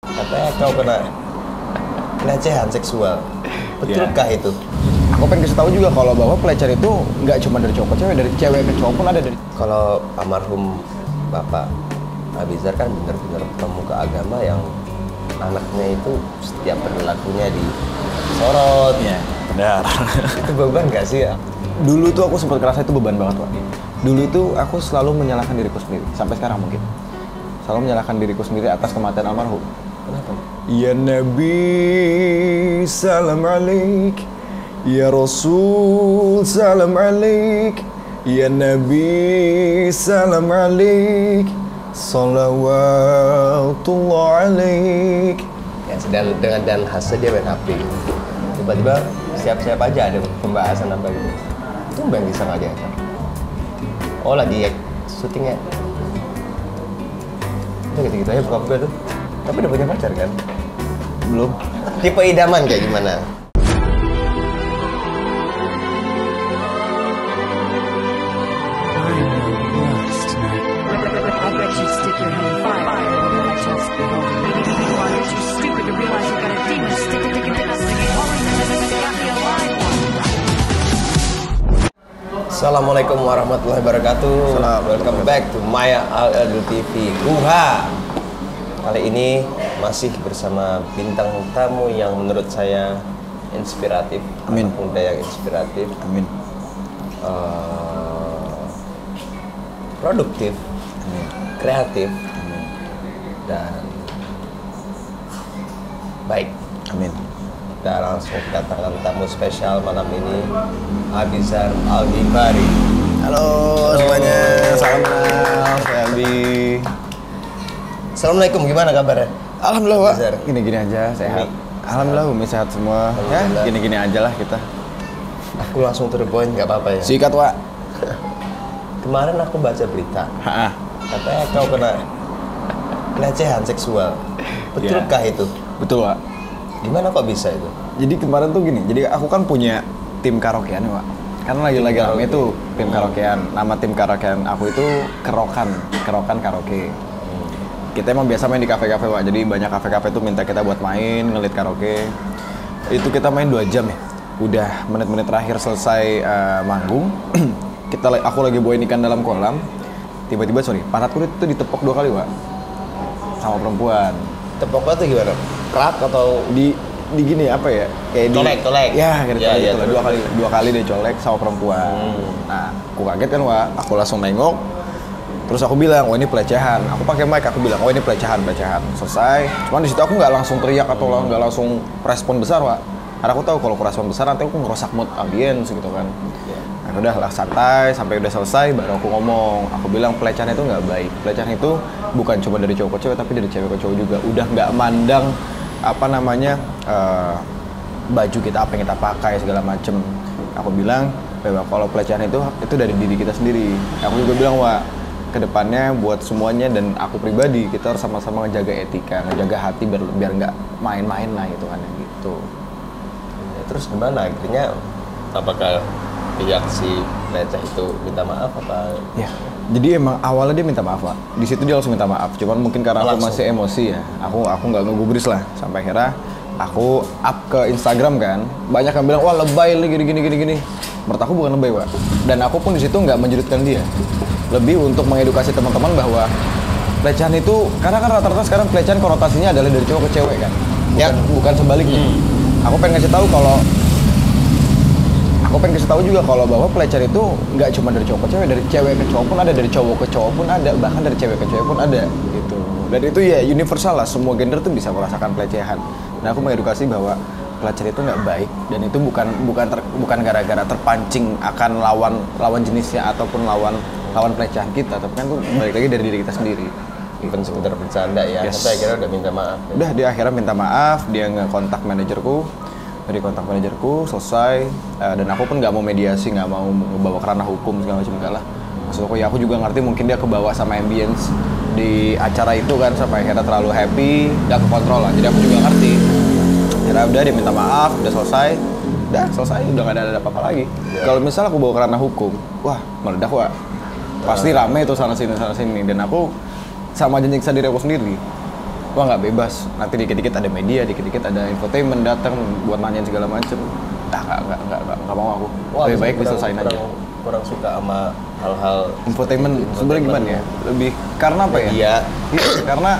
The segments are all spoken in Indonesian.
Katanya kau kena pelecehan seksual. Betulkah itu? Aku pengen kasih tahu juga kalau bahwa pelecehan itu nggak cuma dari cowok ke cewek, dari cewek ke cowok pun ada dari. Kalau almarhum Bapak Abizar kan benar-benar pemuka agama yang anaknya itu setiap perilakunya disorot. Iya, benar. Itu beban nggak sih ya? Dulu tuh aku sempat kerasa itu beban banget, Pak. Dulu itu aku selalu menyalahkan diriku sendiri, sampai sekarang mungkin. Selalu menyalahkan diriku sendiri atas kematian almarhum. Kenapa? Ya Nabi, salam alaik. Ya Rasul, salam alaik. Ya Nabi, salam alaik. Salawatullah alaik. Ya sedang dengan dan khasnya dia main HP. Tiba-tiba siap-siap aja ada pembahasan apa gitu. Itu yang bisa nggak dia? Oh lagi syuting ya? Udah gitu-gitu aja buka-buka tuh. Tapi udah punya pacar kan? Belum. Tipe idaman kayak gimana? I bet you'd stick your head in fire. I just maybe you are too stupid to realize you've got a demon sticking holy got me alive. Assalamualaikum warahmatullahi wabarakatuh. Welcome back to Maya Al TV Guha. Kali ini masih bersama bintang tamu yang menurut saya inspiratif. Amin. Muda yang inspiratif. Amin. Produktif. Amin. Kreatif. Amin. Dan baik. Amin. Kita langsung kedatangan tamu spesial malam ini, Abizar Al-Ghifari. Halo semuanya, salam kenal, saya Abi. Assalamualaikum, gimana kabarnya? Alhamdulillah, Pak. Abizar. Gini-gini aja, sehat. Alhamdulillah, Umi sehat semua. Ya, Alhamdulillah. gini-gini aja lah kita. Aku langsung to the point, nggak apa-apa ya? Sikat, Pak. Kemarin aku baca berita, Ha-ha. katanya kau kena pelecehan seksual. Betulkah itu? Betul, Pak. Gimana kok bisa itu? Jadi kemarin tuh gini, jadi aku kan punya tim karaokean ya, Pak. Karena lagi-lagi rame karaoke. itu tim karaokean. Nama tim karaokean aku itu Kerokan Karaoke. Kita emang biasa main di kafe-kafe, Pak. Jadi banyak kafe-kafe tuh minta kita buat main, ngelit karaoke. Itu kita main 2 jam ya. Udah menit-menit terakhir selesai manggung. Aku lagi buain ikan dalam kolam. Tiba-tiba pantatku itu ditepok 2 kali, Pak. Sama perempuan. Tepoknya tuh gimana? Kerak atau Di gini apa ya? Kayak Colek. Ya, kayak Ya, ya, gitu lah. terus. Dua kali dia colek sama perempuan. Nah, aku kaget kan, Wak. Aku langsung nengok. Terus aku bilang, "Oh, ini pelecehan." Aku pakai mic, aku bilang, "Oh, ini pelecehan." Selesai. Cuman di situ aku nggak langsung teriak atau nggak langsung respon besar, Wak. Karena aku tahu kalau aku respon besar nanti aku ngerusak mood audiens gitu kan. Nah, udahlah santai sampai udah selesai baru aku ngomong. Aku bilang pelecehan itu nggak baik. Pelecehan itu bukan cuma dari cowok ke cewek tapi dari cewek ke cowok juga. Udah nggak mandang baju kita apa yang kita pakai segala macem. Aku bilang bahwa kalau pelecehan itu dari diri kita sendiri. Aku juga bilang, Wah, kedepannya buat semuanya dan aku pribadi kita harus sama-sama ngejaga etika, ngejaga hati biar nggak main-main lah gitu kan gitu. Ya, terus gimana akhirnya? Apakah pihak si peleceh itu minta maaf apa? Ya, jadi emang awalnya dia minta maaf, Pak. Di situ dia langsung minta maaf. Cuman mungkin karena aku Langsung? masih emosi ya, aku nggak ngegubris lah. Sampai akhirnya aku up ke Instagram kan, banyak yang bilang wah lebay nih gini. Menurut aku bukan lebay, Pak. Dan aku pun di situ nggak menjudutkan dia. Lebih untuk mengedukasi teman-teman bahwa pelecehan itu karena kan rata-rata sekarang pelecehan konotasinya adalah dari cowok ke cewek kan, bukan sebaliknya. Aku pengen ngasih tahu juga kalau bahwa pelecehan itu nggak cuma dari cowok ke cewek, dari cewek ke cowok pun ada, dari cowok ke cowok pun ada, bahkan dari cewek ke cewek pun ada gitu. Dan itu ya universal lah, semua gender tuh bisa merasakan pelecehan. Dan aku mengedukasi bahwa pelecehan itu nggak baik dan itu bukan gara-gara terpancing akan lawan jenisnya ataupun lawan pelecehan kita, tapi kan itu balik lagi dari diri kita sendiri. Bukan sekedar bercanda ya. Yes. Tapi akhirnya udah minta maaf. Ya? Udah, dia akhirnya minta maaf, dia nge-kontak manajerku. Dari kontak manajerku selesai, dan aku pun nggak mau mediasi, nggak mau ngebawa ke ranah hukum segala macam, enggak lah. Maksud aku ya aku juga ngerti mungkin dia kebawa sama ambience di acara itu kan sampai akhirnya terlalu happy, nggak kekontrol lah. Jadi aku juga ngerti. Akhirnya udah dia minta maaf, udah selesai, udah nggak ada apa-apa lagi. Yeah. Kalau misalnya aku bawa ke ranah hukum, wah meledak, Wak. Pasti rame tuh sana sini, dan aku sama janji diri aku sendiri. wah nggak bebas. Nanti dikit-dikit ada media, dikit-dikit ada infotainment datang buat nanyain segala macem. Nggak mau aku. Lebih baik diselesain aja. Kurang suka sama hal-hal Infotainment sebenarnya gimana ya? Lebih karena apa ya? Iya. Karena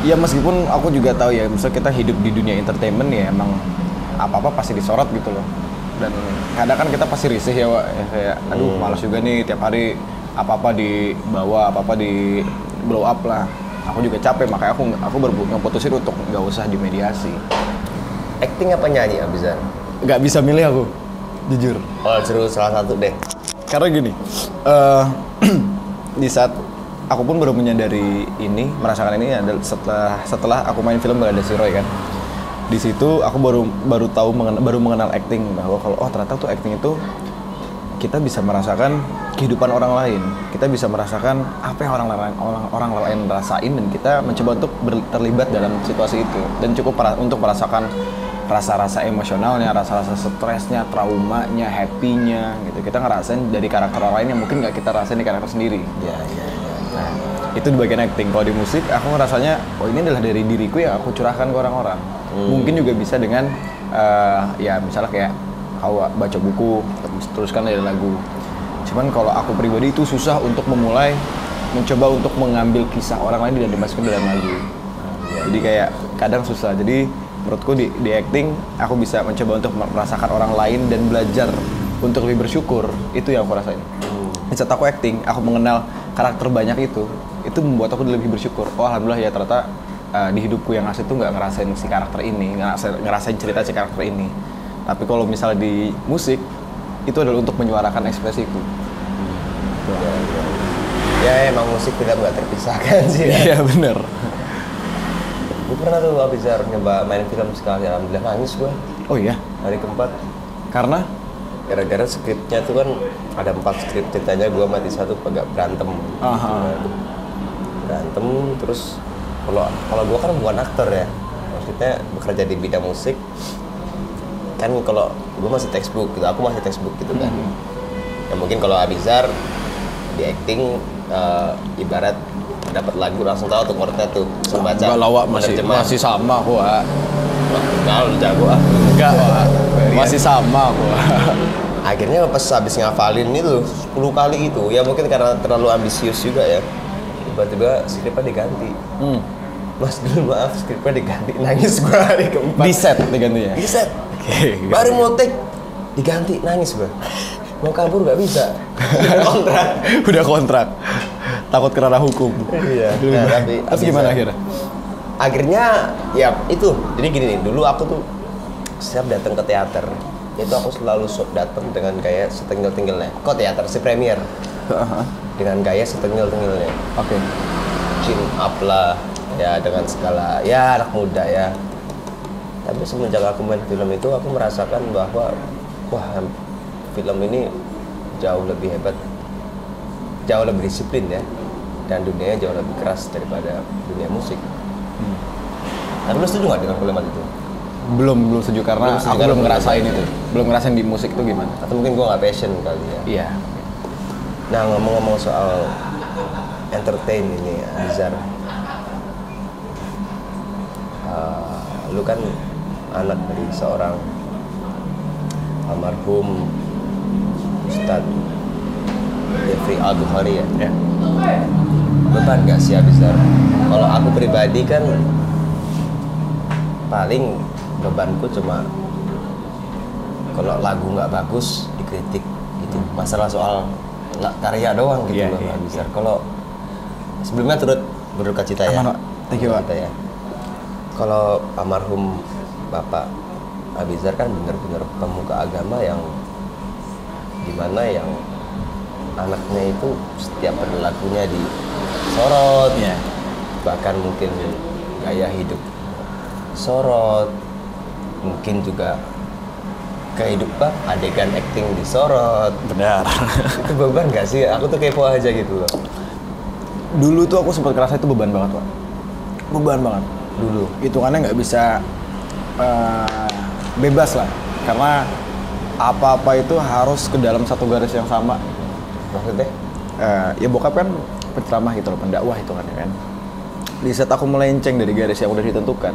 ya meskipun aku juga tahu ya, misalnya kita hidup di dunia entertainment ya emang apa-apa pasti disorot gitu loh. Dan kadang kan kita pasti risih ya, Wak. Ya, kayak aduh malas juga nih tiap hari apa-apa dibawa, apa-apa di blow up lah. Aku juga capek, makanya aku ngeputusin untuk nggak usah dimediasi. Acting apa nyanyi Abizar? Nggak bisa milih aku, jujur. Oh, suruh salah satu deh. Karena gini, di saat aku pun baru menyadari ini, merasakan ini adalah setelah aku main film Balada Si Roy kan. Di situ aku baru tahu baru mengenal acting, bahwa kalau ternyata tuh acting itu kita bisa merasakan kehidupan orang lain, kita bisa merasakan apa yang orang lain rasain, dan kita mencoba untuk terlibat dalam situasi itu dan cukup untuk merasakan rasa-rasa emosionalnya, rasa-rasa stresnya, traumanya, happy-nya gitu. Kita ngerasain dari karakter orang lain yang mungkin nggak kita rasain di karakter sendiri. Iya. Nah, itu di bagian acting. Kalau di musik, aku ngerasanya, ini adalah dari diriku yang aku curahkan ke orang-orang. Mungkin juga bisa dengan, ya misalnya kayak kau baca buku, teruskan dari lagu. Cuman kalau aku pribadi itu susah untuk mencoba untuk mengambil kisah orang lain dan dimasukkan dalam lagu. Jadi kayak kadang susah. Jadi menurutku di acting, aku bisa mencoba untuk merasakan orang lain dan belajar untuk lebih bersyukur. Itu yang aku rasain. Saat aku acting, aku mengenal karakter banyak itu membuat aku lebih bersyukur. Oh alhamdulillah ya, ternyata di hidupku yang asli tuh nggak ngerasain si karakter ini, ngerasain cerita si karakter ini. Tapi kalau misalnya di musik, itu adalah untuk menyuarakan ekspresiku. Ya emang musik tidak nggak terpisahkan sih. Iya bener. Gue pernah tuh Abizar nyoba main film sekali, alhamdulillah nangis gue. Oh iya? Hari keempat. Karena? Gara-gara skripnya tuh kan ada 4 skrip, ceritanya gue mati satu agak berantem. Berantem terus kalau gue kan bukan aktor ya, maksudnya bekerja di bidang musik kan. Kalau gue masih textbook gitu, aku masih textbook gitu kan. Ya mungkin kalau Abizar di acting ibarat dapat lagu langsung tahu tuh chordnya tuh, langsung baca. Enggak lawak, masih sama aku, Wak. Nah, lu jago ah. Enggak, Wak. Masih sama aku. Akhirnya pas habis ngafalin itu 10 kali itu, ya mungkin karena terlalu ambisius juga ya. Tiba-tiba skripnya diganti. Mas dulu maaf, skripnya diganti. Nangis gua hari keempat. Di set digantinya? Di set. Oke. Baru mau take, diganti, nangis gua. Mau kabur nggak bisa. Udah kontrak. Takut kena hukum. Iya. Nah, tapi terus gimana akhirnya? Akhirnya ya itu. Jadi gini nih, dulu aku tuh setiap datang ke teater itu aku selalu datang dengan gaya setenggel-tenggelnya. Kok teater si premier? Dengan gaya setenggel-tenggelnya. Oke. Chin up lah ya, dengan segala ya anak muda ya. Tapi semenjak aku main film itu aku merasakan bahwa wah, film ini jauh lebih hebat, jauh lebih disiplin ya, dan dunianya jauh lebih keras daripada dunia musik. Tapi lu setuju nggak dengan kalimat itu? Belum setuju karena aku belum ngerasain itu. Belum ngerasain di musik itu gimana? Atau mungkin gua nggak passion kali ya. Iya. Nah, ngomong-ngomong soal entertain ini, Abizar, lu kan anak dari seorang almarhum Ustadz Jeffrey Al-Bukhari ya. Ya. Beban gak sih Abizar? Kalau aku pribadi kan paling bebanku cuma kalau lagu nggak bagus dikritik gitu. Masalah soal karya doang gitu loh Abizar. Kalau sebelumnya turut berduka cita ya. Thank you, Pak. Ya. Kalau almarhum Bapak Abizar kan benar-benar pemuka agama yang dimana yang anaknya itu setiap perilakunya disorot, bahkan mungkin gaya hidup sorot, mungkin juga kehidupan adegan acting disorot. Benar. Itu beban nggak sih? Aku tuh kepo aja gitu loh. Dulu tuh aku sempat kerasa itu beban banget, Pak. Beban banget. Dulu. Hitungannya nggak bisa bebas lah, karena apa-apa itu harus ke dalam satu garis yang sama. Maksudnya? Ya bokap kan penceramah gitu loh, pendakwah hitungannya kan. di saat aku melenceng dari garis yang udah ditentukan,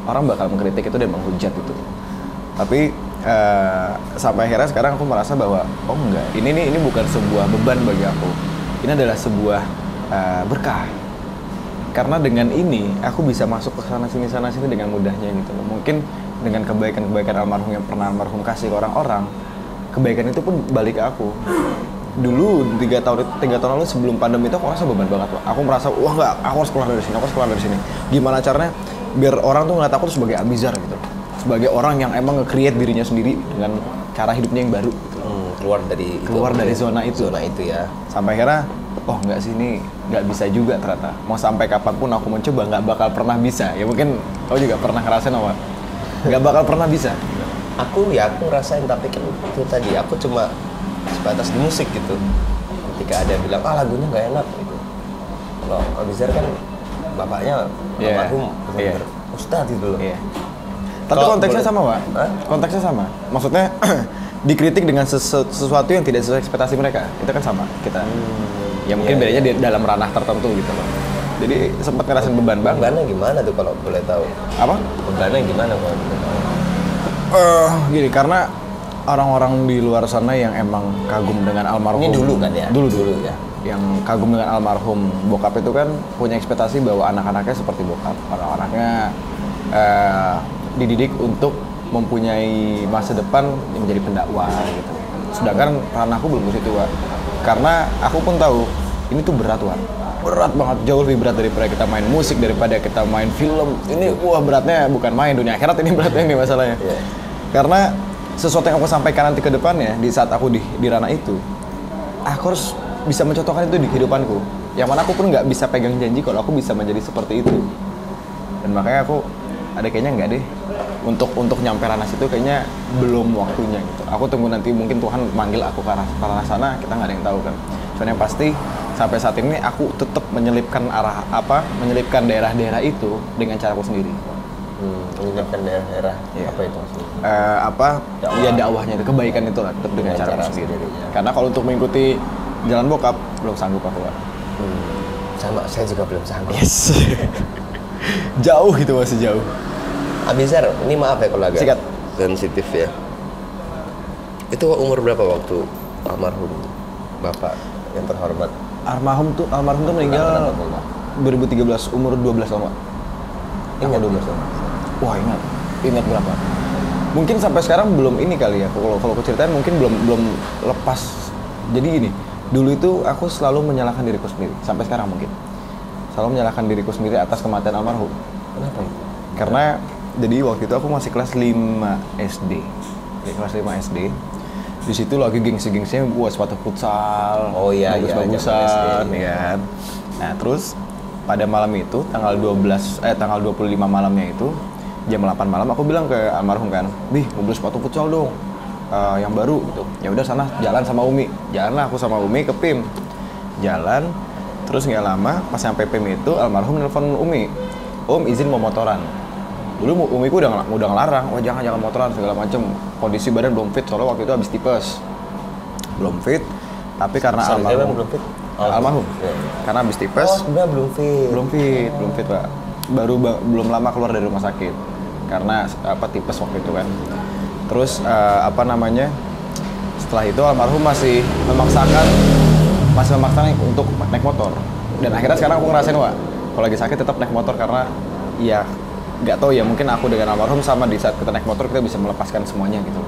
orang bakal mengkritik itu dan menghujat itu. Tapi sampai akhirnya sekarang aku merasa bahwa oh enggak, ini bukan sebuah beban bagi aku. Ini adalah sebuah berkah. Karena dengan ini aku bisa masuk ke sana sini dengan mudahnya gitu loh. Mungkin dengan kebaikan almarhum yang pernah almarhum kasih ke orang-orang, kebaikan itu pun balik ke aku. Dulu 3 tahun lalu sebelum pandemi itu aku merasa beban banget, Pak. Aku merasa wah enggak, aku harus keluar dari sini. Gimana caranya biar orang tuh ngeliat aku tuh sebagai Abizar gitu. Sebagai orang yang emang nge-create dirinya sendiri dengan cara hidupnya yang baru gitu. Keluar dari zona itu ya. Sampai akhirnya oh enggak sih, ini nggak bisa juga ternyata. Mau sampai kapanpun aku mencoba nggak bakal pernah bisa. Ya mungkin kau juga pernah ngerasain apa? Nggak bakal pernah bisa. Aku ngerasain, tapi kan itu tadi aku cuma sebatas di musik gitu. Ketika ada bilang lagunya nggak enak gitu. Kalau Abizar kan bapaknya almarhum benar-benar ustadz gitu loh. Iya. Tapi konteksnya sama, Pak. Konteksnya sama. Maksudnya dikritik dengan sesuatu yang tidak sesuai ekspektasi mereka. Itu kan sama kita. Ya mungkin bedanya di dalam ranah tertentu gitu loh. Jadi sempat ngerasain beban banget. Bebannya gimana tuh kalau boleh tahu? Apa? Bebannya gimana kalau boleh tahu? Gini, karena orang-orang di luar sana yang emang kagum dengan almarhum. Ini dulu kan ya? Dulu ya. Yang kagum dengan almarhum bokap itu kan punya ekspektasi bahwa anak-anaknya seperti bokap. Anak-anaknya dididik untuk mempunyai masa depan yang menjadi pendakwah gitu. Sedangkan ranahku belum ke situ, Wak. Karena aku pun tahu ini tuh berat, Wak. Berat banget, jauh lebih berat daripada kita main musik, daripada kita main film. Ini wah beratnya bukan main, dunia akhirat ini beratnya nih masalahnya. Yeah. Karena sesuatu yang aku sampaikan nanti ke depannya di saat aku di ranah itu, aku harus bisa mencontohkan itu di kehidupanku. Yang mana aku pun nggak bisa pegang janji kalau aku bisa menjadi seperti itu. Dan makanya aku kayaknya nggak deh. Untuk nyampe ranah situ kayaknya belum waktunya gitu. Aku tunggu nanti mungkin Tuhan manggil aku ke arah sana, kita nggak ada yang tahu kan. Cuman yang pasti sampai saat ini aku tetap menyelipkan daerah-daerah itu dengan caraku sendiri. Menyelipkan daerah-daerah apa itu maksudnya? Dakwahnya itu, kebaikan itu lah, tetap dengan cara sendiri. Ya. Karena kalau untuk mengikuti jalan bokap belum sanggup aku. Sama, saya juga belum sanggup. Yes. Jauh gitu, masih jauh. Abizar, ini maaf ya kalau agak Sikat. sensitif ya. Itu umur berapa waktu almarhum Bapak yang terhormat? Almarhum tuh meninggal 2013, umur 12 tahun, Pak. Ingat 12 tahun? Wah, ingat berapa? Mungkin sampai sekarang belum ini kali ya. Kalau aku ceritain mungkin belum lepas. Jadi gini, dulu itu aku selalu menyalahkan diriku sendiri. Sampai sekarang mungkin selalu menyalahkan diriku sendiri atas kematian almarhum. Kenapa? Karena jadi waktu itu aku masih kelas 5 SD. Di kelas 5 SD. Di situ lagi gengsi-gengsinya buat sepatu futsal. Oh iya, bagus-bagusan ya. Nah, terus pada malam itu tanggal 25 malamnya itu jam 8 malam aku bilang ke almarhum kan, "Bih, mau beli sepatu futsal dong. Yang baru gitu." Ya udah sana jalan sama Umi. Jalanlah aku sama Umi ke PIM. Jalan terus nggak lama pas sampai PIM itu almarhum nelpon Umi. "Om, izin mau motoran." Dulu umiku udah ngelarang, "Wah jangan motoran segala macem. Kondisi badan belum fit, soalnya waktu itu habis tipes." Belum fit, tapi karena almarhum belum fit? Almarhum. Yeah. Karena habis tipes. Sebenarnya belum fit. Belum fit, Pak. Belum lama keluar dari rumah sakit. Karena tipes waktu itu kan. Terus setelah itu almarhum masih memaksakan untuk naik motor. Dan akhirnya sekarang aku ngerasain, Wak, kalau lagi sakit tetap naik motor karena ya nggak tahu ya, mungkin aku dengan almarhum sama, di saat kita naik motor kita bisa melepaskan semuanya gitu.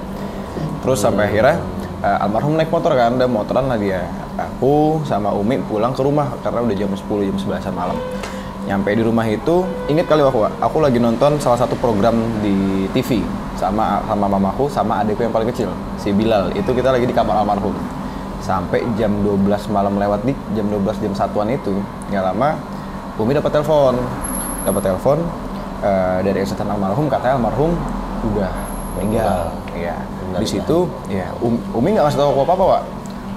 Terus sampai akhirnya almarhum naik motor kan, udah motoran lah dia. Aku sama Umi pulang ke rumah karena udah jam 10, jam 11-an malam. Nyampe di rumah itu, inget kali aku lagi nonton salah satu program di TV sama mamaku sama adikku yang paling kecil, si Bilal. Itu kita lagi di kamar almarhum. Sampai jam 12 malam lewat di jam 12 jam 1-an itu, nggak lama Umi dapat telepon. Dari eksekutif almarhum, katanya almarhum udah meninggal. Iya. Di situ ya Umi nggak ngasih tahu apa-apa, Pak.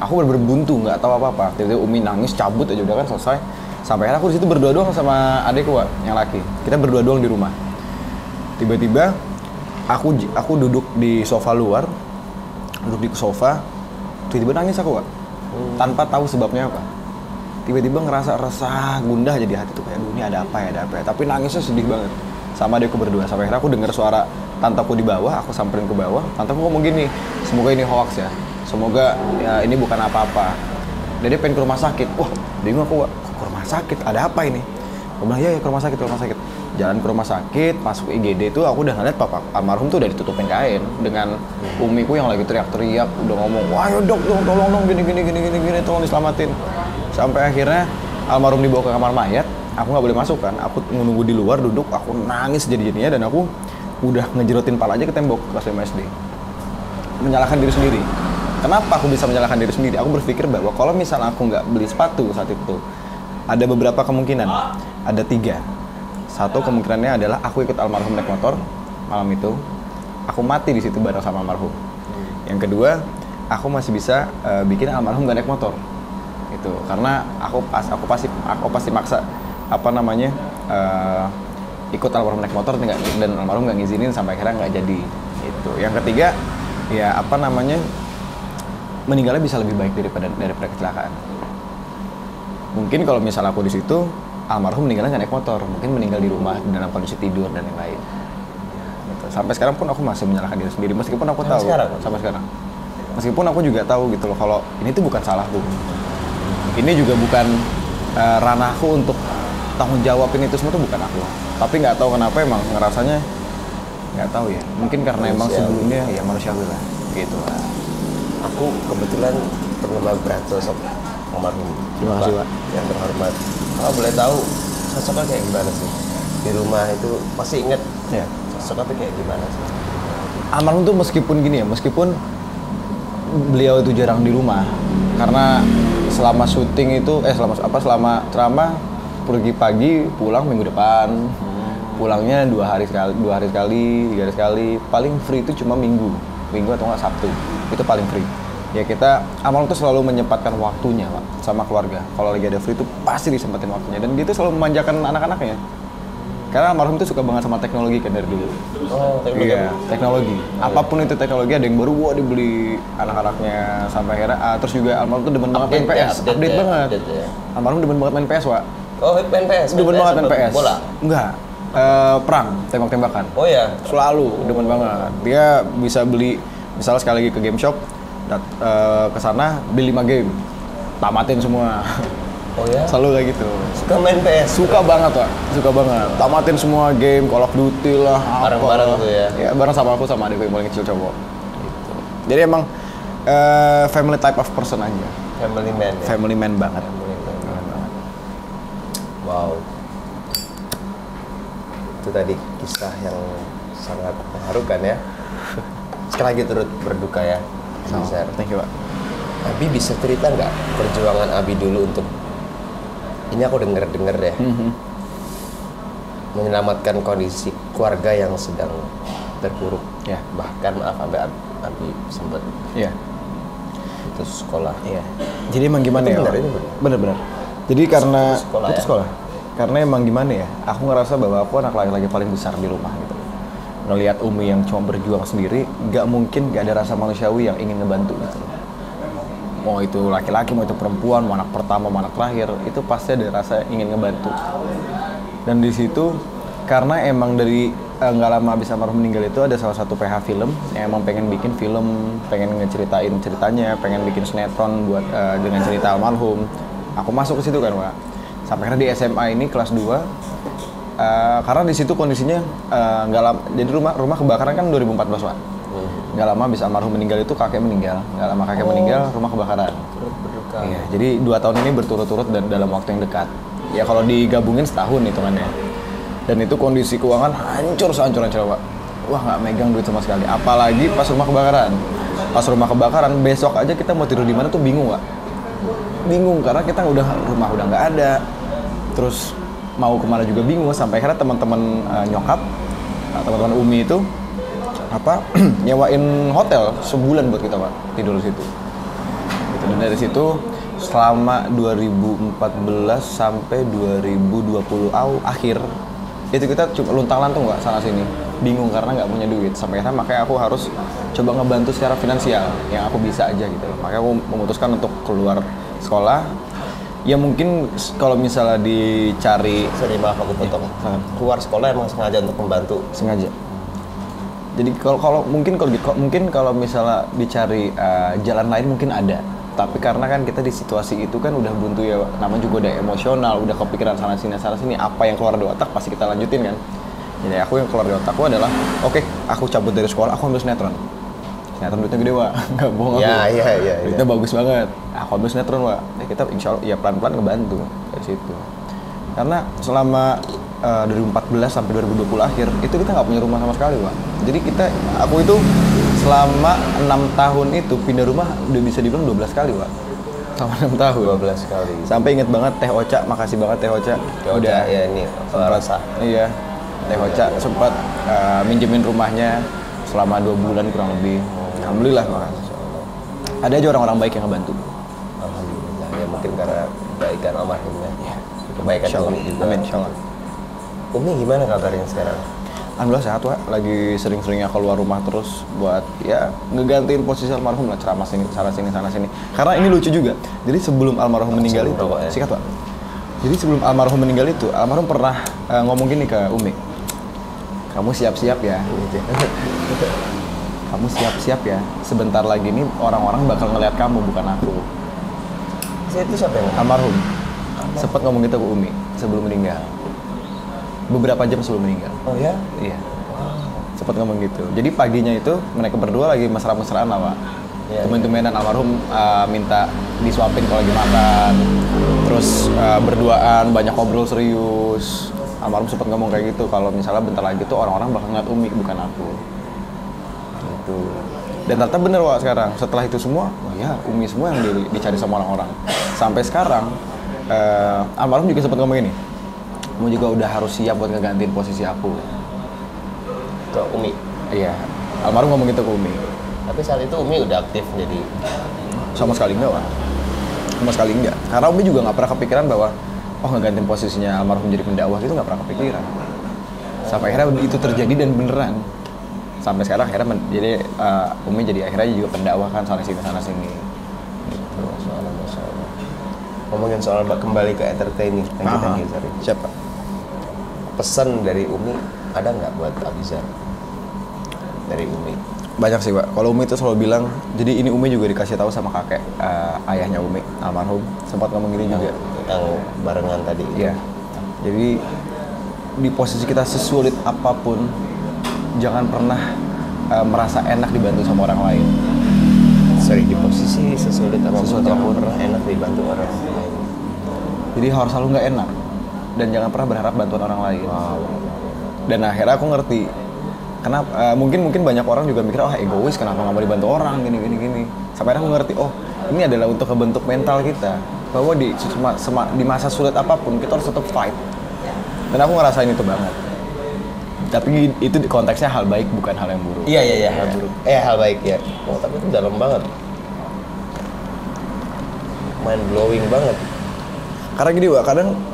Aku bener-bener buntu, nggak tahu apa-apa. Tiba-tiba Umi nangis, cabut aja udah kan selesai. Sampai akhirnya aku di situ berdua doang sama adikku, Pak, yang laki. Kita berdua doang di rumah. Tiba-tiba aku duduk di sofa luar, tiba-tiba nangis aku, Pak. Tanpa tahu sebabnya apa. tiba-tiba ngerasa resah, gundah jadi hati tuh kayak aduh ini ada apa ya. Tapi nangisnya sedih banget sama adikku berdua. Sampai akhirnya aku dengar suara tanteku di bawah, aku samperin ke bawah. Tanteku ngomong gini, semoga ini hoax ya, semoga ya, ini bukan apa-apa. Dan dia pengen ke rumah sakit. Wah, bingung aku, kok ke rumah sakit? Ada apa ini? Aku bilang, ya ke rumah sakit, Jalan ke rumah sakit, masuk IGD itu aku udah ngeliat papa almarhum tuh udah ditutupin kain dengan umiku yang lagi teriak-teriak, udah ngomong, wah ya dok, tolong dong, gini, tolong diselamatin. Sampai akhirnya almarhum dibawa ke kamar mayat, aku nggak boleh masuk kan, aku nunggu di luar duduk, aku nangis jadi-jadinya dan aku udah ngejerotin pala aja ke tembok kelas 5 SD. Menyalahkan diri sendiri. Kenapa aku bisa menyalahkan diri sendiri? Aku berpikir bahwa kalau misalnya aku nggak beli sepatu saat itu, ada beberapa kemungkinan, ada 3. Satu kemungkinannya adalah aku ikut almarhum naik motor malam itu, aku mati di situ bareng sama almarhum. Yang kedua, aku masih bisa bikin almarhum nggak naik motor. Itu karena aku pasti maksa ikut almarhum naik motor dan almarhum nggak ngizinin sampai akhirnya nggak jadi. Itu. Yang ketiga, ya meninggalnya bisa lebih baik daripada kecelakaan. Mungkin kalau misalnya aku di situ, almarhum meninggalnya nggak naik motor, mungkin meninggal di rumah dalam kondisi tidur dan yang lain. Gitu. Sampai sekarang pun aku masih menyalahkan diri sendiri, meskipun aku tahu. Sampai sekarang. Meskipun aku juga tahu gitu loh, kalau ini tuh bukan salahku. Ini juga bukan ranahku untuk tanggung jawabin itu semua tuh bukan aku. Tapi nggak tahu kenapa emang ngerasanya nggak tahu ya. Mungkin karena emang sebelumnya ya manusiawi lah, gitu lah. Aku kebetulan pernah berat sosok almarhum. Terima kasih, Pak. Yang terhormat. Kalau boleh tahu sosoknya kayak gimana sih? Di rumah itu pasti inget Ya. sosoknya kayak gimana sih? Almarhum tuh meskipun gini ya, meskipun beliau itu jarang di rumah karena selama syuting itu selama ceramah pergi pagi, pulang minggu depan. Pulangnya 2 hari sekali, 3 hari sekali. Paling free itu cuma minggu atau nggak Sabtu. Itu paling free. Ya kita, almarhum tuh selalu menyempatkan waktunya Pak, sama keluarga. Kalau lagi ada free itu pasti disempatin waktunya. Dan dia tuh selalu memanjakan anak-anaknya. Karena almarhum tuh suka banget sama teknologi kan dari dulu. Oh, teknologi. Iya, teknologi. Apapun itu teknologi, ada yang baru dibeli anak-anaknya sampai akhirnya. Terus juga almarhum tuh demen banget main PS. Update banget. Almarhum demen banget main PS, Pak. Oh, main PS. Demen banget main PS. Bola? Enggak. Perang, tembak-tembakan. Oh ya. Selalu demen banget. Dia bisa beli, misalnya sekali lagi ke game shop, ke sana beli 5 game, tamatin semua. Oh ya. Selalu kayak gitu. Suka main PS. Suka banget Pak, suka banget. Tamatin semua game, Call of Duty lah. Bareng-bareng tuh ya. Ya bareng sama aku sama adikku yang paling kecil cowok. Gitu. Jadi emang family type of person aja. Family man. Ya? Family man banget. Wow. Itu tadi kisah yang sangat mengharukan ya. Sekali lagi turut berduka ya. Thank you Pak. Abi bisa cerita nggak perjuangan Abi dulu untuk ini aku denger deh menyelamatkan kondisi keluarga yang sedang terpuruk Ya. bahkan maaf Abi sempat putus sekolah. Iya. Jadi emang gimana Itu ya? benar, ini Bener. Jadi karena Putus sekolah ya? Karena emang gimana ya? Aku ngerasa bahwa aku anak laki-laki paling besar di rumah gitu. Ngelihat Umi yang cuma berjuang sendiri, nggak mungkin nggak ada rasa manusiawi yang ingin ngebantu gitu. Mau itu laki-laki, mau itu perempuan, mau anak pertama, mau anak terakhir, itu pasti ada rasa ingin ngebantu. Dan di situ karena emang dari nggak lama habis almarhum meninggal itu ada salah satu PH film yang emang pengen bikin film, pengen ngeceritain ceritanya, pengen bikin sinetron buat dengan cerita almarhum. Aku masuk ke situ kan, Pak. Sampai akhirnya di SMA ini kelas 2 karena di situ kondisinya nggak lama, jadi rumah kebakaran kan 2014 Pak. Nggak lama habis almarhum meninggal itu kakek meninggal, nggak lama kakek meninggal rumah kebakaran. Berduka. Iya, jadi 2 tahun ini berturut-turut dan dalam waktu yang dekat. Ya kalau digabungin setahun hitungannya. Dan itu kondisi keuangan hancur Pak. Wah nggak megang duit sama sekali. Apalagi pas rumah kebakaran. Pas rumah kebakaran besok aja kita mau tidur di mana tuh bingung Pak. Bingung karena kita rumah udah nggak ada. Terus mau kemana juga bingung sampai akhirnya teman-teman nyokap, teman-teman Umi itu nyewain hotel sebulan buat kita Pak tidur di situ. Gitu. Dan dari situ selama 2014 sampai 2020 akhir itu kita cuma luntang-lantung Pak sana sini, bingung karena nggak punya duit. Sampai akhirnya makanya aku harus coba ngebantu secara finansial yang aku bisa aja gitu. Makanya aku memutuskan untuk keluar sekolah. Ya mungkin kalau misalnya dicari Sorry maaf aku potong. sangat. Keluar sekolah emang sengaja untuk membantu. Sengaja. Jadi kalau mungkin kalau misalnya dicari jalan lain mungkin ada. Tapi karena kan kita di situasi itu kan udah buntu ya, namanya juga udah emosional, udah kepikiran sana sini, apa yang keluar dari otak pasti kita lanjutin kan. Jadi aku yang keluar dari otakku adalah, oke, aku cabut dari sekolah, aku ambil sinetron. Sinetron duitnya gede, Wak. Nggak bohong aku. Iya. Duitnya bagus banget. Aku ambil sinetron, Wak. Ya kita insya Allah ya pelan-pelan ngebantu dari situ. Karena selama 2014 sampai 2020 akhir, itu kita nggak punya rumah sama sekali, Wak. Jadi aku itu selama 6 tahun itu pindah rumah udah bisa dibilang 12 kali, Wak. Selama 6 tahun. 12 kali. Sampai inget banget Teh Ocha, makasih banget Teh Ocha. Udah ya ini rasa. Iya. Teh Ocha sempat minjemin rumahnya selama 2 bulan kurang lebih. Alhamdulillah, makasih. Ada aja orang-orang baik yang ngebantu. Alhamdulillah. Ya mungkin karena kebaikan almarhumnya. Kebaikan Insyaallah. Umi juga. Amin, insyaallah. Umi gimana kabarnya sekarang? Alhamdulillah sehat, Wak. Lagi sering-seringnya keluar rumah terus buat ya ngegantiin posisi almarhum lah, ceramah sini, sana sini. Karena ini lucu juga. Jadi sebelum almarhum meninggal itu, sikat, Wak. Jadi sebelum almarhum meninggal itu, almarhum pernah ngomong gini ke Umi. Kamu siap-siap ya. Kamu siap-siap ya. Sebentar lagi nih orang-orang bakal ngeliat kamu, bukan aku. Itu siapa yang Almarhum. Sempat ngomong gitu ke Umi sebelum meninggal. Beberapa jam sebelum meninggal. Oh ya? Iya. Sempat ngomong gitu. Jadi paginya itu mereka berdua lagi mesra-mesraan lah, Pak. Iya, Temen-temenan almarhum minta disuapin kalau lagi makan. Terus berduaan, banyak ngobrol serius. Almarhum sempat ngomong kayak gitu, kalau misalnya bentar lagi tuh orang-orang bakal ngeliat Umi, bukan aku. Gitu. Dan ternyata bener, Wak, sekarang. Setelah itu semua, wah ya Umi semua yang dicari sama orang-orang. Sampai sekarang, almarhum juga sempat ngomong gini, kamu juga udah harus siap buat ngegantiin posisi aku. Ke Umi. Iya, almarhum ngomong gitu ke Umi. Tapi saat itu Umi udah aktif jadi. Sama sekali enggak, Wak. Sama sekali enggak. Karena Umi juga nggak pernah kepikiran bahwa ngegantiin posisinya almarhum jadi pendakwah itu nggak pernah kepikiran. Sampai akhirnya itu terjadi dan beneran. Sampai sekarang akhirnya jadi Umi jadi akhirnya juga pendakwah kan sana sini. Gitu. Masya Allah. Ngomongin soal kembali ke entertaining. Thank you, sorry. Siapa? Pesan dari Umi ada nggak buat Abizar? Dari Umi. Banyak sih, Pak. Kalau Umi itu selalu bilang, jadi ini Umi juga dikasih tahu sama kakek ayahnya Umi, almarhum. Sempat ngomong gini juga. Yang barengan tadi. Iya. Jadi di posisi kita sesulit apapun, jangan pernah merasa enak dibantu sama orang lain. Sorry, di posisi sesulit apapun Sesulit jangan apapun. pernah enak dibantu orang lain. Jadi harus selalu nggak enak dan jangan pernah berharap bantuan orang lain. Wow. Dan akhirnya aku ngerti. Kenapa? Mungkin banyak orang juga mikir, egois, kenapa nggak mau dibantu orang, gini. Sampai akhirnya aku ngerti, ini adalah untuk membentuk mental kita bahwa di masa sulit apapun kita harus tetap fight. Dan aku ngerasain itu banget. Tapi itu konteksnya hal baik, bukan hal yang buruk. Iya, hal buruk. Hal baik ya. Oh, tapi itu dalam banget. Mind blowing banget. Karena gini, Wak,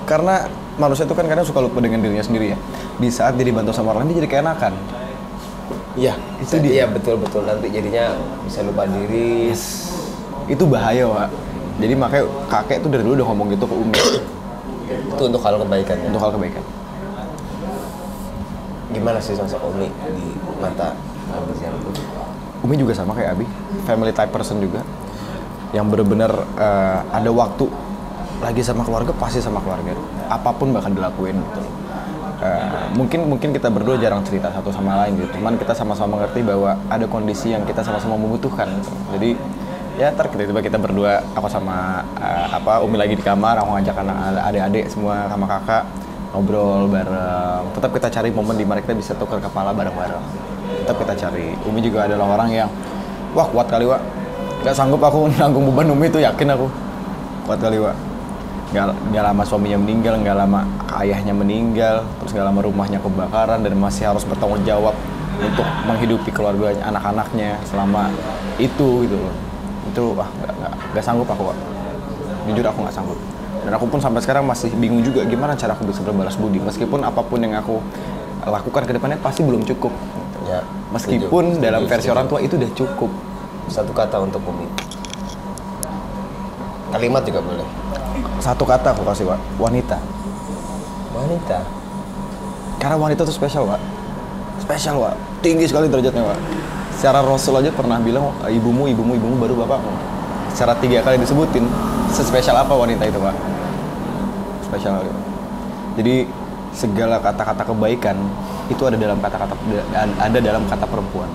karena manusia itu kan kadang suka lupa dengan dirinya sendiri ya. Di saat dia dibantu sama orang lain, dia jadi keenakan. Iya, itu dia. Iya, betul. Nanti jadinya bisa lupa diri. Itu bahaya, Wak. Jadi makanya kakek tuh dari dulu udah ngomong gitu ke Umi. Itu untuk hal kebaikan ya. Untuk hal kebaikan. Gimana sih sosok Umi di mata Abizar itu? Umi juga sama kayak Abi, family type person juga. Yang bener-bener ada waktu lagi sama keluarga, pasti sama keluarga. Apapun bakal dilakuin gitu. Mungkin kita berdua jarang cerita satu sama lain gitu. Cuman kita sama-sama ngerti bahwa ada kondisi yang kita sama-sama membutuhkan gitu. Jadi ya tiba-tiba kita berdua, aku sama Umi lagi di kamar, aku ngajak adik-adik semua sama kakak ngobrol bareng. Tetap kita cari momen di mana kita bisa tukar kepala bareng-bareng. Tetap kita cari. Umi juga adalah orang yang kuat kali, Wak. Gak sanggup aku nanggung beban Umi itu, yakin aku. Kuat kali, Wak. Gak lama suaminya meninggal, gak lama ayahnya meninggal, terus gak lama rumahnya kebakaran dan masih harus bertanggung jawab untuk menghidupi keluarganya, anak-anaknya selama itu gitu loh. Itu gak sanggup aku, Wak. Jujur aku gak sanggup. Dan aku pun sampai sekarang masih bingung juga gimana cara aku bisa berbalas budi. Meskipun apapun yang aku lakukan ke depannya pasti belum cukup. Ya, Meskipun setuju, dalam setuju, versi setuju. orang tua itu udah cukup. Satu kata untuk Umi. Kalimat juga boleh. Satu kata aku kasih, Wak. Wanita. Wanita. Karena wanita tuh spesial, Wak. Spesial, Wak. Tinggi sekali derajatnya, Wak. Secara Rasul aja pernah bilang, ibumu baru bapakmu. Secara 3 kali disebutin, sespesial apa wanita itu, Pak? Spesial kali. Jadi segala kata-kata kebaikan itu ada dalam kata perempuan.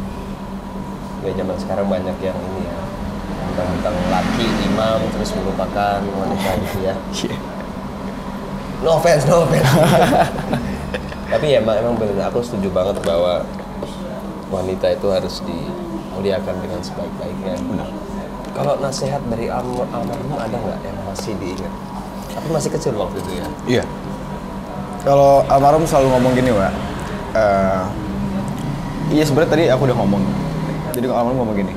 Ya zaman sekarang banyak yang ini ya, tentang laki imam terus melupakan wanita gitu ya. No offense. Tapi ya emang benar, aku setuju banget bahwa wanita itu harus dimuliakan dengan sebaik-baiknya. Benar. Kalau nasihat dari almarhum ada nggak yang masih diingat? Tapi masih kecil waktu itu ya. Iya. Kalau almarhum selalu ngomong gini, Wak. Iya sebenarnya tadi aku udah ngomong. Jadi almarhum ngomong gini.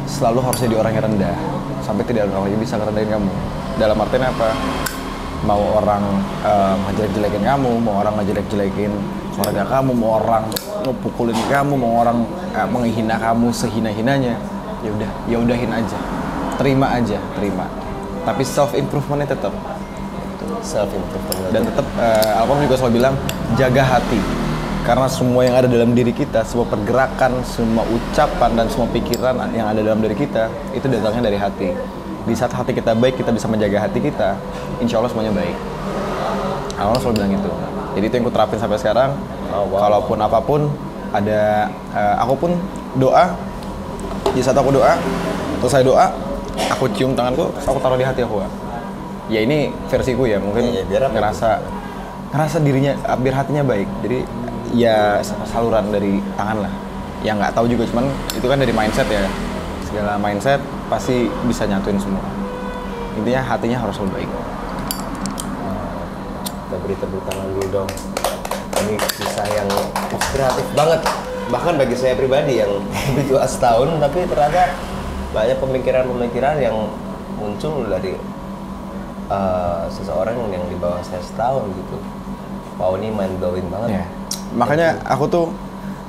Selalu harus jadi orang yang rendah, sampai tidak ada orang yang bisa ngerendahin kamu. Dalam artian apa? Mau orang ngejelek-jelekin kamu, mau orang ngejelek-jelekin keluarga kamu, mau orang ngepukulin kamu, mau orang menghina kamu sehina-hinanya, ya udahin aja, terima. Tapi self improvementnya tetap. Self improvement. Dan tetap almarhum juga selalu bilang jaga hati, karena semua yang ada dalam diri kita, semua pergerakan, semua ucapan dan semua pikiran yang ada dalam diri kita itu datangnya dari hati. Di saat hati kita baik, kita bisa menjaga hati kita, insya Allah semuanya baik. Almarhum selalu bilang itu. Jadi itu yang aku terapin sampai sekarang. Kalaupun apapun ada, aku pun doa. Di saat aku doa, terus saya doa, aku cium tanganku, aku taruh di hati aku. Ya ini versiku ya, mungkin biar ngerasa dirinya, biar hatinya baik. Jadi ya saluran dari tangan lah. Ya nggak tahu juga, cuman itu kan dari mindset ya. Segala mindset pasti bisa nyatuin semua. Intinya hatinya harus selalu baik. Kita beri tepuk tangan dulu dong. Ini kisah yang inspiratif banget. Bahkan bagi saya pribadi yang lebih tua setahun, tapi ternyata banyak pemikiran-pemikiran yang muncul dari seseorang yang di bawah saya setahun gitu. Wow, ini mind blowing banget. Ya. Makanya aku tuh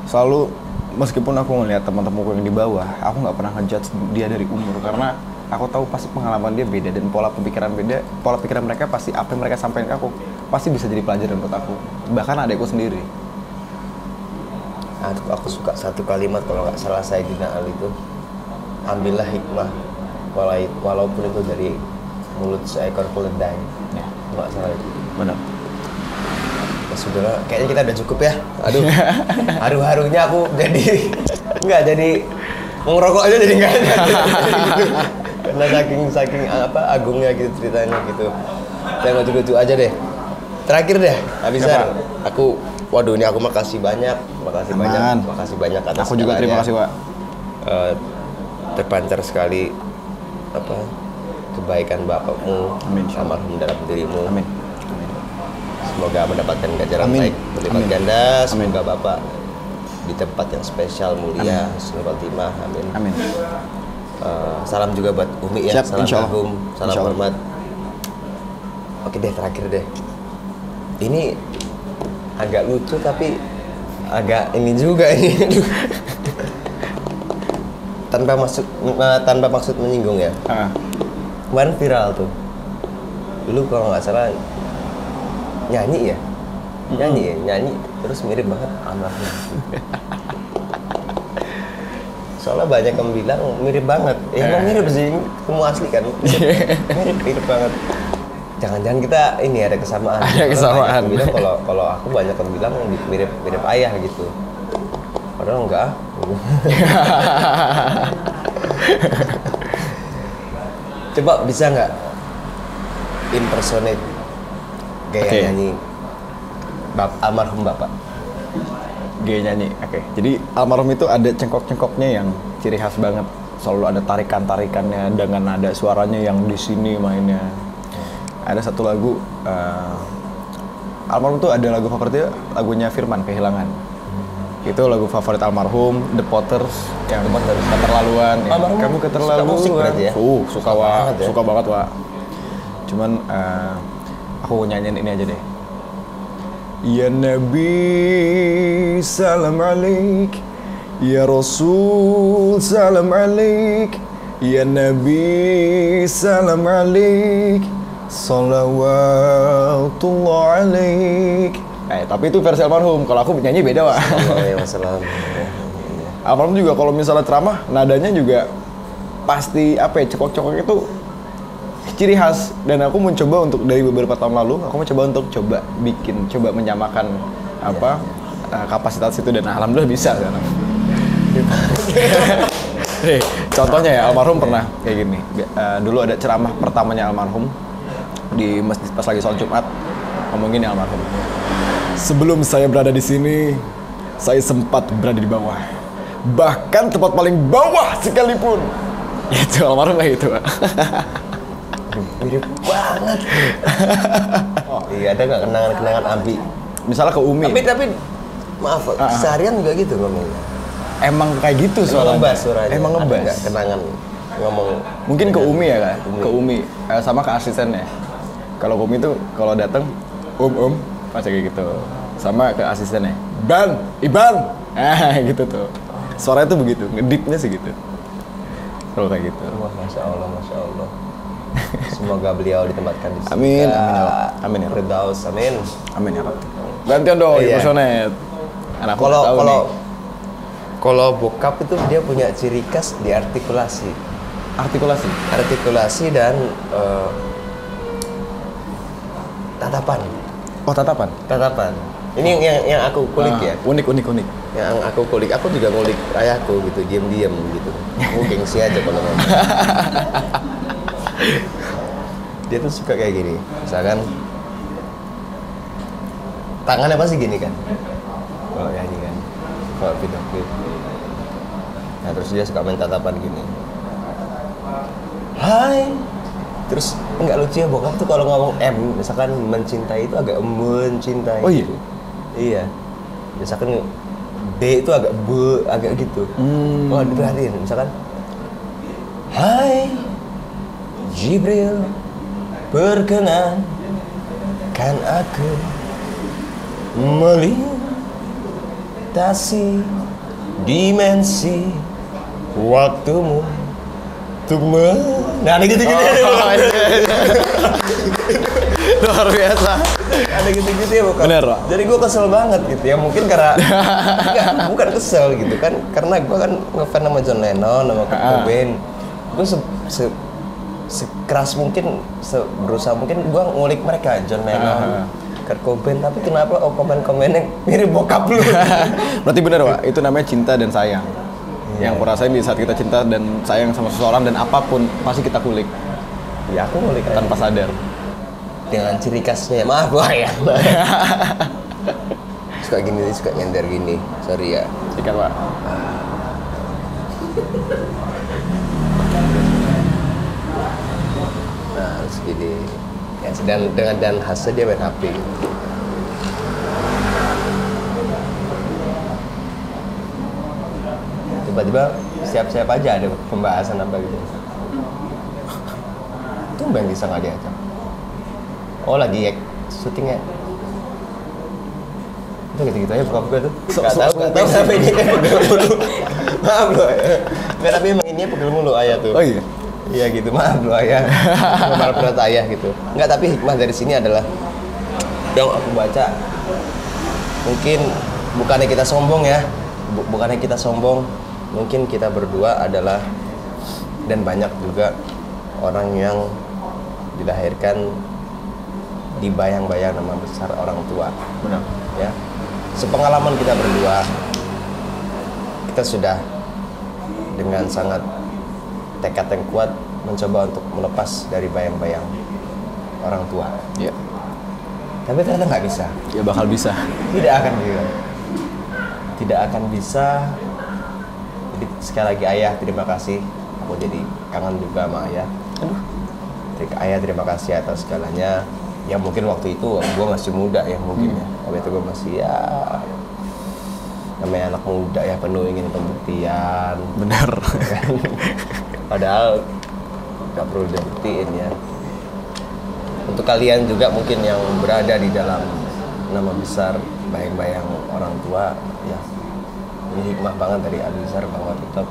selalu, meskipun aku ngelihat teman-temanku yang di bawah, aku nggak pernah ngejudge dia dari umur, karena aku tahu pasti pengalaman dia beda dan pola pemikiran beda. Pola pikiran mereka pasti apa yang mereka sampaikan ke aku pasti bisa jadi pelajaran buat aku. Bahkan adekku sendiri. Aku suka satu kalimat kalau nggak salah Sayyidina Ali itu, ambillah hikmah walaupun itu dari mulut seekor keledai. Ya. Nggak salah itu. Benar. Ya sudahlah, kayaknya kita udah cukup ya. Aduh, haru-harunya aku jadi mau ngerokok aja jadi nggak ada. Karena saking apa agungnya gitu ceritanya gitu. Saya lucu-lucu aja deh. Terakhir deh, habisan. Waduh ini aku makasih banyak atas aku juga terima kasih, Pak. Terpancar sekali apa kebaikan bapakmu, almarhum dalam dirimu. Amin. Semoga mendapatkan ganjaran baik berlipat ganda. Semoga bapak di tempat yang spesial, mulia, husnul khotimah. Amin. Salam juga buat Umi ya. Siap, salam kagum, salam hormat. Oke deh, terakhir deh. Ini agak lucu tapi agak ini juga ini. tanpa maksud menyinggung ya. Kemarin viral tuh. Dulu kalau nggak salah nyanyi terus mirip banget almarhum. Soalnya banyak yang bilang mirip banget. Emang mirip sih, semua asli kan. mirip banget. Jangan-jangan kita ini ada kesamaan. Ada kesamaan. Bilang kalau aku banyak yang bilang mirip ayah gitu. Padahal enggak. Coba bisa nggak impersonate gaya nyanyi almarhum bapak? Gaya nyanyi, oke. Jadi almarhum itu ada cengkok-cengkoknya yang ciri khas banget. Selalu ada tarikan-tarikannya dengan nada suaranya yang di sini mainnya. Ada satu lagu, almarhum tuh ada lagu favoritnya, lagunya Firman, Kehilangan. Itu lagu favorit almarhum, The Potters, yang Keterlaluan. Almarhum Kamu keterlaluan. Suka musik berarti ya? Suka banget, Wak. Cuman aku nyanyiin ini aja deh. Ya Nabi, salam alaik. Ya Rasul, salam alaik. Ya Nabi salam alaik, salawatullah alaik. Tapi itu versi almarhum. Kalau aku nyanyi beda, Wak. Masalah. Almarhum juga kalau misalnya ceramah, nadanya juga pasti apa ya, cekok-cekok itu ciri khas. Dan aku mencoba untuk dari beberapa tahun lalu, aku mencoba untuk coba menyamakan kapasitas itu, dan alhamdulillah bisa sekarang. Contohnya ya, almarhum pernah kayak gini. Dulu ada ceramah pertamanya almarhum di masjid pas lagi sholat Jumat, ngomongin almarhum. Sebelum saya berada di sini, saya sempat berada di bawah, bahkan tempat paling bawah sekalipun. Itu almarhum kayak gitu, Pak. Mirip banget. Iya, ada nggak kenangan-kenangan Abi? Misalnya ke Umi. Tapi maaf, seharian juga gitu ngomongnya. Emang kayak gitu suaranya. Emang Ada ngebas. nggak kenangan ngomong? Mungkin ke Umi ya kan? Ke Umi. Sama ke asistennya. Kalau ke Umi tuh kalau datang, pasti kayak gitu. Sama ke asistennya. Iban. Gitu tuh. Suaranya tuh begitu, ngedipnya sih gitu. Kalau kayak gitu. Wah, Masya Allah. Semoga beliau ditempatkan di surga. Amin, amin ya Rabb. Firdaus, amin. Amin ya Rabb. Gantian dong, Iya. impersonet. Anakku nggak tahu nih. Kalau bokap itu dia punya ciri khas di artikulasi dan tatapan. Oh, tatapan. Ini yang aku kulik ya. Unik. Yang aku kulik, aku juga ngulik ayahku gitu, diam-diam gitu. Aku gengsi aja kalau ngomong. Dia tuh suka kayak gini, misalkan tangannya pasti gini kan, kalau nyanyi kan, kalau video klip. Nah terus dia suka main tatapan gini. Hai. Terus enggak lucu ya, bokap tuh kalau ngomong M, misalkan mencintai itu agak mencintai. Oh iya? Gitu. Iya. Misalkan B itu agak B, agak gitu. Oh diperhatiin, misalkan hai Jibril, perkenan kan aku melintasi dimensi waktumu untuk nah ada gitu-gitu Luar biasa. ada gitu-gitu ya bukan? Bener, Pak. Jadi gue kesel banget gitu ya, mungkin karena enggak, bukan kesel gitu kan, karena gue kan ngefans sama John Lennon, sama Kurt Cobain. Gue sekeras mungkin, berusaha mungkin gue ngulik mereka, John Lennon, Kurt Cobain, tapi kenapa komen-komennya mirip bokap lu? Berarti bener, Pak. Itu namanya cinta dan sayang. Yang aku rasain di saat kita cinta dan sayang sama seseorang dan apapun pasti kita kulik Ya aku ngulik tanpa sadar. dengan ciri khasnya, maaf lah ya. Suka gini, suka nyender gini, sorry ya. Sikat, Pak. Nah terus gini ya, dengan dan khasnya dia main HP gitu. Tiba-tiba siap-siap aja ada pembahasan apa gitu. Tumben bisa nggak diajak. Oh lagi syuting ya. Itu gitu-gitu aja buka gue tuh. Nggak tahu kenapa ini pegel mulu. Maaf loh. Nggak, tapi emang ini pegel mulu ayah tuh. Oh iya? Iya gitu, maaf loh ayah. Maaf berat ayah gitu. Nggak, tapi hikmah dari sini adalah yang aku baca, mungkin bukannya kita sombong ya, bukannya kita sombong, mungkin kita berdua adalah, dan banyak juga orang yang dilahirkan di bayang-bayang nama besar orang tua. Benar. Ya, sepengalaman kita berdua, kita sudah dengan sangat tekad yang kuat mencoba untuk melepas dari bayang-bayang orang tua. Iya. Tapi ternyata nggak bisa. Ya bakal bisa. Tidak akan bisa. Tidak akan bisa. Jadi sekali lagi ayah, terima kasih. Aku jadi kangen juga sama ayah. Aduh. Ayah terima kasih atas segalanya. Ya mungkin waktu itu gue masih muda ya mungkin ya. Waktu itu gue masih ya namanya anak muda ya, penuh ingin pembuktian. Benar. Padahal nggak perlu dibuktiin ya. Untuk kalian juga mungkin yang berada di dalam nama besar bayang-bayang orang tua ya, ini hikmah banget dari Abizar bahwa tetap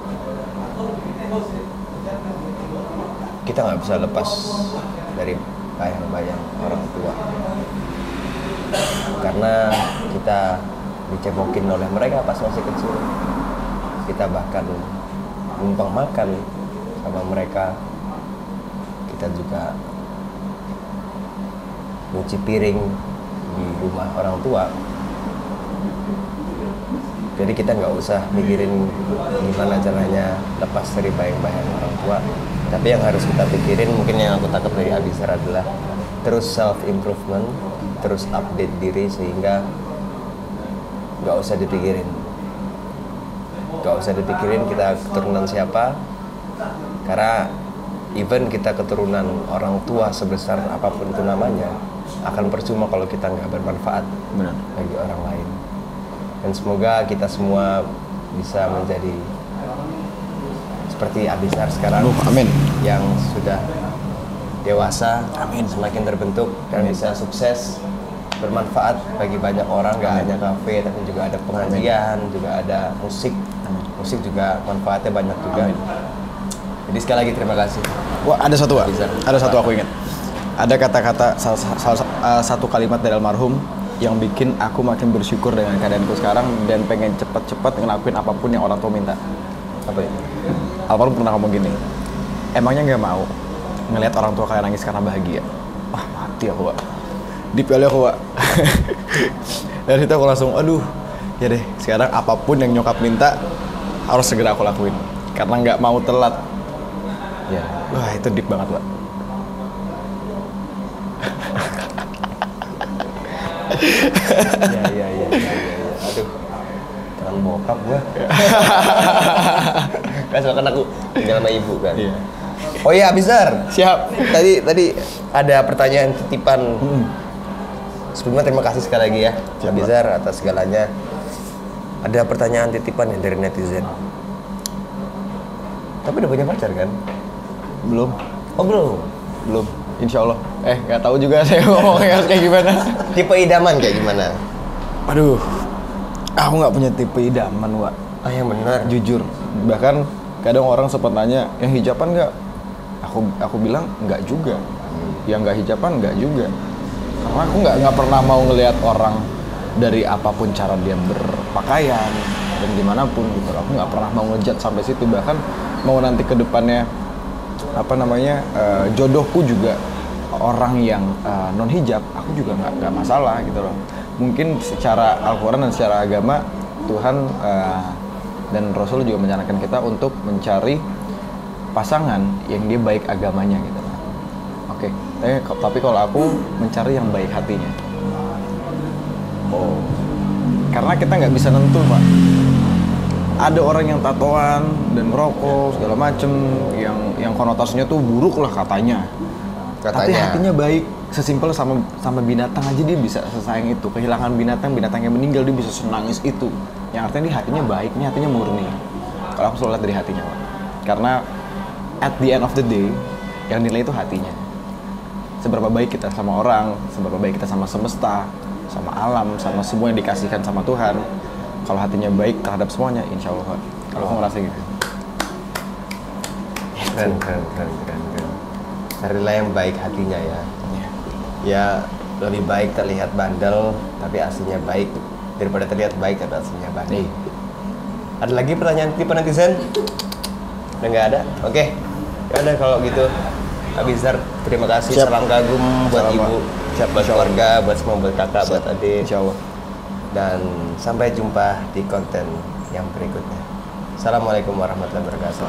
kita nggak bisa lepas dari bayang-bayang orang tua. Karena kita dicebokin oleh mereka pas masih kecil. Kita bahkan numpang makan sama mereka. Kita juga nyuci piring di rumah orang tua. Jadi kita nggak usah mikirin gimana caranya lepas dari bayang-bayang orang tua. Tapi yang harus kita pikirin, mungkin yang aku tangkap dari Abizar adalah terus self improvement, terus update diri sehingga nggak usah dipikirin kita keturunan siapa, karena even kita keturunan orang tua sebesar apapun itu namanya akan percuma kalau kita nggak bermanfaat bagi orang lain. Dan semoga kita semua bisa menjadi seperti Abizar sekarang. Amin. Yang sudah dewasa, semakin terbentuk dan bisa sukses, bermanfaat bagi banyak orang, gak hanya kafe tapi juga ada pengajian, juga ada musik. Musik juga manfaatnya banyak juga. Jadi sekali lagi terima kasih. Wah, ada satu, Wak. Abizar. Ada satu aku ingat. Ada kata-kata satu kalimat dari almarhum yang bikin aku makin bersyukur dengan keadaanku sekarang dan pengen cepat-cepat ngelakuin apapun yang orang tua minta. Apa itu? Almarhum pernah ngomong gini, emangnya nggak mau ngelihat orang tua kalian nangis karena bahagia? Wah, mati aku, Wak. Dipilih aku, Wak. Dari situ aku langsung, aduh, ya deh, sekarang apapun yang nyokap minta harus segera aku lakuin karena nggak mau telat. Ya. Wah, itu deep banget, Wak. Ya. Aduh, jangan bokap gua. Kan soalnya aku tinggal sama ibu kan. Iya. Oh iya, Abizar. Siap. Tadi ada pertanyaan titipan. Sebelumnya terima kasih sekali lagi ya, Abizar, atas segalanya. Ada pertanyaan titipan dari netizen. Tapi udah punya pacar kan? Belum. Oh belum. Belum. Insya Allah. Nggak tahu juga saya ngomongnya harus kayak gimana. Tipe idaman kayak gimana? Aduh, aku nggak punya tipe idaman, Wak. Ah yang benar. Jujur. Bahkan kadang orang sempat nanya, yang hijaban nggak? Aku bilang nggak juga. Yang nggak hijaban nggak juga. Karena aku nggak pernah mau ngelihat orang dari apapun cara dia berpakaian dan gimana pun gitu. Aku nggak pernah mau ngejat sampai situ. Bahkan mau nanti ke depannya jodohku juga orang yang non hijab, aku juga nggak masalah gitu loh. Mungkin secara Al-Quran dan secara agama Tuhan dan Rasul juga menyarankan kita untuk mencari pasangan yang dia baik agamanya gitu. Oke. Tapi kalau aku mencari yang baik hatinya. Oh. Karena kita nggak bisa nentu, Pak. Ada orang yang tatoan dan merokok segala macem yang konotasinya tuh buruk lah katanya. Tapi hatinya baik. Sesimpel sama binatang aja dia bisa sesayang itu. Kehilangan binatang yang meninggal dia bisa senangis itu. Yang artinya dia hatinya baik, ini hatinya murni. Kalau aku selalu lihat dari hatinya, Pak. Karena at the end of the day yang nilai itu hatinya. Seberapa baik kita sama orang, seberapa baik kita sama semesta, sama alam, sama semua yang dikasihkan sama Tuhan. Kalau hatinya baik terhadap semuanya, insya Allah. Kalau aku ngerasa gitu. Keren. Carilah yang baik hatinya ya. Ya lebih baik terlihat bandel tapi aslinya baik daripada terlihat baik tapi aslinya bandel. Ada lagi pertanyaan tipe netizen? Udah nggak ada? Oke. Ya udah kalau gitu. Abizar, terima kasih. Siap. Salam kagum buat Salam, ibu, Siap, buat keluarga, buat semua, buat kakak, buat adik. Insya Allah. Dan sampai jumpa di konten yang berikutnya. Assalamualaikum warahmatullahi wabarakatuh.